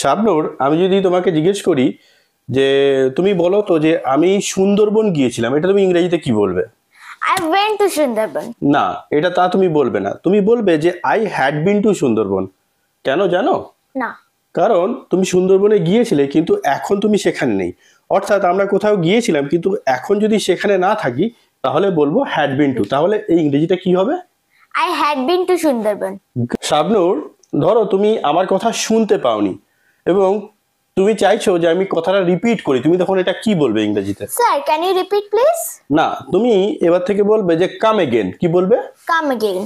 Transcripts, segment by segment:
শাবনূর, আমি যদি তোমাকে জিজ্ঞেস করি যে তুমি বলো তো যে আমি সুন্দরবন গিয়েছিলাম, এটা তুমি ইংরেজিতে কি বলবে? I went to Sundarban. না, এটা তা তুমি বলবে না, তুমি বলবে যে I had been to Sundarban. কেন জানো? না। কারণ তুমি সুন্দরবনে গিয়েছিলে কিন্তু এখন তুমি সেখানে নেই। অর্থাৎ আমরা কোথাও গিয়েছিলাম কিন্তু এখন যদি সেখানে না থাকি তাহলে বলবো হ্যাড বিন টু। তাহলে এই ইংরেজিটা কি হবে? I had been to Sundarban. Shabnur, ধরো তুমি আমার কথা শুনতে পাওনি এবং তুমি চাইছো যে আমি কথাটা রিপিট করি, তুমি তখন এটা কি বলবে ইংরেজিতে? Sir, can you repeat please? না, তুমি এবার থেকে বলবে যে কাম এগেন। কি বলবে? Come again.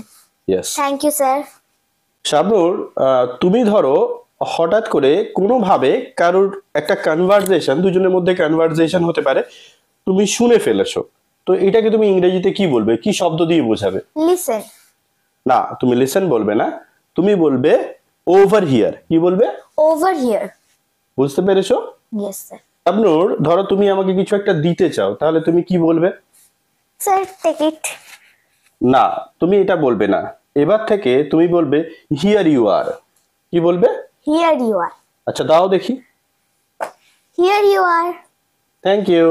Yes. Thank you, sir. Shabnur, তুমি ধরো হঠাৎ করে কোনোভাবে কারোর একটা কনভারসেশন, দুজনের মধ্যে কনভারসেশন হতে পারে, তুমি শুনে ফেলেছো, তো এটাকে তুমি ইংরেজিতে কি বলবে, কি শব্দ দিয়ে বোঝাবে? Listen. না, তুমি লিসেন বলবে না, তুমি বলবে ওভার হিয়ার। কি বলবে? Over here. বুঝতে পেরেছো? Yes, sir. শাবনূর, ধরো তুমি আমাকে কিছু একটা দিতে চাও, তাহলে তুমি কি বলবে? Sir, take it. না, তুমি এটা বলবে না, এবার থেকে তুমি বলবে হিয়ার ইউ আর। কি বলবে? Here you are. আচ্ছা, দাও দেখি। Here you are. Thank you.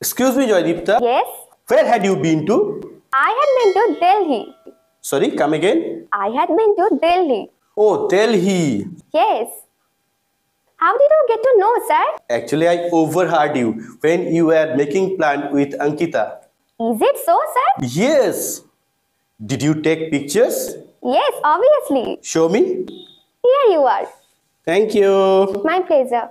Excuse me Joydipta, Yes, where had you been to? I had been to Delhi. Sorry, come again. I had been to Delhi. Oh, Delhi. Yes. How did you get to know, sir? Actually, I overheard you when you were making plan with Ankita. Is it so, sir? Yes. Did you take pictures? Yes, obviously. Show me. Here you are. Thank you. My pleasure.